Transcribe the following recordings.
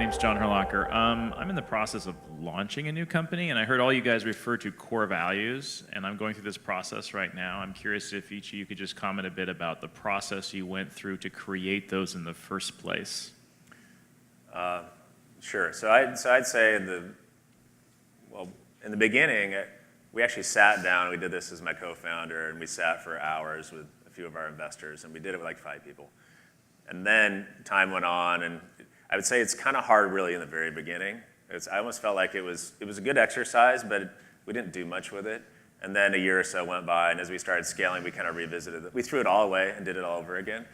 name's John Herlocker. I'm in the process of launching a new company, and I heard all you guys refer to core values, and I'm going through this process right now. I'm curious if each of you could just comment a bit about the process you went through to create those in the first place. Sure. So I'd say in the beginning, we actually sat down. We did this as my co-founder, and we sat for hours with a few of our investors, and we did it with like 5 people. And then time went on, and I would say it's kind of hard really in the very beginning. I almost felt like it was a good exercise, but we didn't do much with it. And then a year or so went by, and as we started scaling, we kind of revisited it. We threw it all away and did it all over again.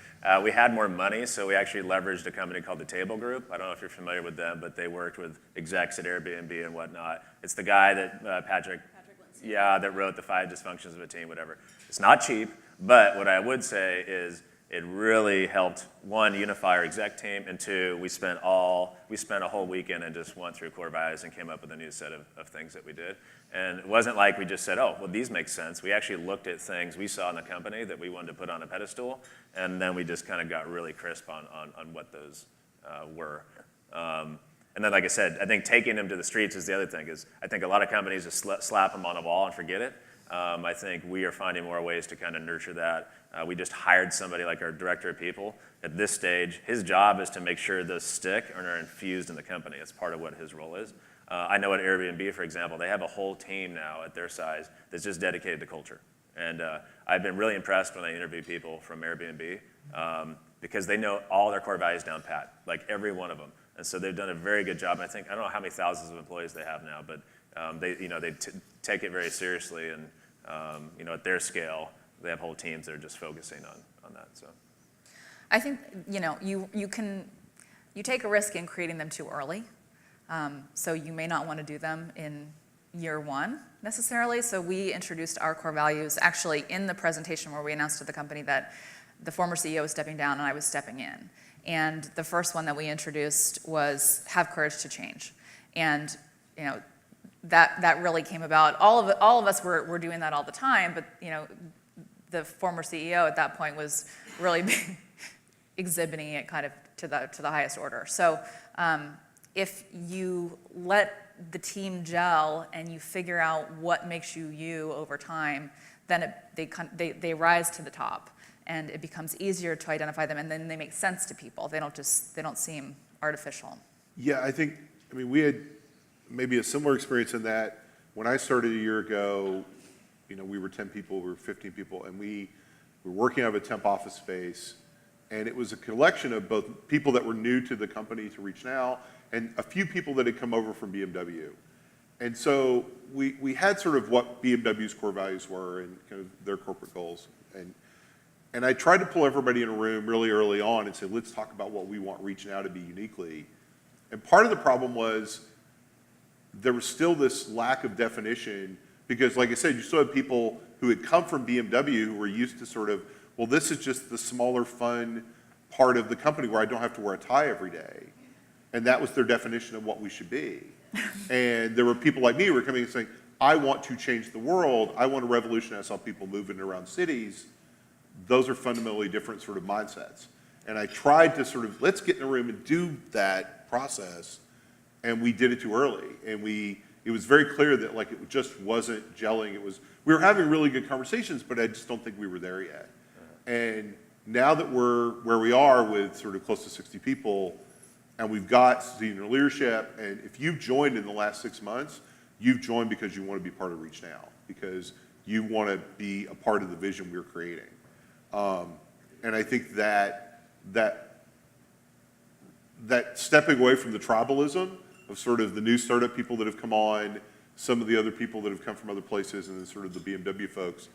We had more money, so we actually leveraged a company called the Table Group. I don't know if you're familiar with them, but they worked with execs at Airbnb and whatnot. It's the guy that, Patrick yeah, that wrote the 5 Dysfunctions of a Team, whatever. It's not cheap, but what I would say is it really helped, 1, unify our exec team, and 2, we spent a whole weekend and just went through core values and came up with a new set of things that we did. And it wasn't like we just said, oh, well, these make sense. We actually looked at things we saw in the company that we wanted to put on a pedestal, and then we just kind of got really crisp on what those were. And then, like I said, I think taking them to the streets is the other thing. Is I think a lot of companies just slap them on a wall and forget it. I think we are finding more ways to kind of nurture that. We just hired somebody like our director of people. At this stage, his job is to make sure those stick and are infused in the company. It's part of what his role is. I know at Airbnb, for example, they have a whole team now at their size that's just dedicated to culture. And I've been really impressed when I interview people from Airbnb because they know all their core values down pat, like every one of them. And so they've done a very good job. I think, I don't know how many thousands of employees they have now, but they take it very seriously. And at their scale, they have whole teams that are just focusing on that. So, I think you take a risk in creating them too early. So you may not want to do them in year 1 necessarily. So we introduced our core values actually in the presentation where we announced to the company that the former CEO was stepping down and I was stepping in. And the first one that we introduced was have courage to change. And that really came about. All of us were doing that all the time, but the former CEO at that point was really exhibiting it kind of to the highest order. So if you let the team gel and you figure out what makes you over time, then they rise to the top. And it becomes easier to identify them, and then they make sense to people. They don't seem artificial. Yeah, I mean, we had maybe a similar experience in that when I started a year ago, we were 10 people, we were 15 people, and we were working out of a temp office space, and it was a collection of both people that were new to the company, to ReachNow, and a few people that had come over from BMW. And so we had sort of what BMW's core values were and kind of their corporate goals. And I tried to pull everybody in a room really early on and say, let's talk about what we want ReachNow to be uniquely. And part of the problem was there was still this lack of definition because, like I said, you still had people who had come from BMW who were used to sort of, well, this is just the smaller, fun part of the company where I don't have to wear a tie every day. And that was their definition of what we should be. And there were people like me who were coming and saying, I want to change the world. I want to revolutionize how people move in and around cities. Those are fundamentally different sort of mindsets. And I tried to sort of, let's get in a room and do that process, and we did it too early. And it was very clear that like it just wasn't gelling. We were having really good conversations, but I just don't think we were there yet. And now that we're where we are with sort of close to 60 people, and we've got senior leadership, and if you've joined in the last 6 months, you've joined because you want to be part of ReachNow, because you want to be a part of the vision we're creating. And I think that stepping away from the tribalism of sort of the new startup people that have come on, some of the other people that have come from other places, and then sort of the BMW folks,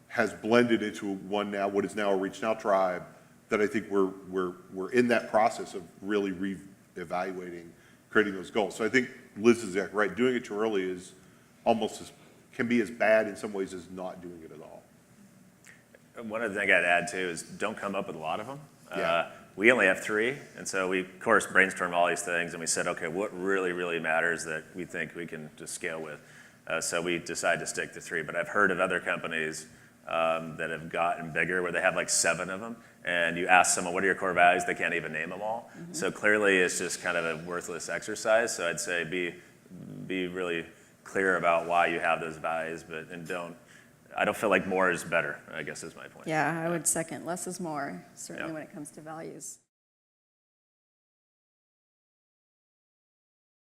has blended into what is now a ReachNow tribe. That I think we're in that process of really re-evaluating, creating those goals. So I think Liz is exactly right. Doing it too early is can be as bad in some ways as not doing it at all. One other thing I'd add too is don't come up with a lot of them. Yeah. We only have 3, and so we, of course, brainstormed all these things, and we said, okay, what really matters that we think we can just scale with? So we decided to stick to 3, but I've heard of other companies that have gotten bigger where they have like 7 of them, and you ask someone, what are your core values? They can't even name them all. So clearly it's just kind of a worthless exercise. So I'd say be really clear about why you have those values, I don't feel like more is better, I guess is my point. Yeah, I would second less is more, certainly when it comes to values.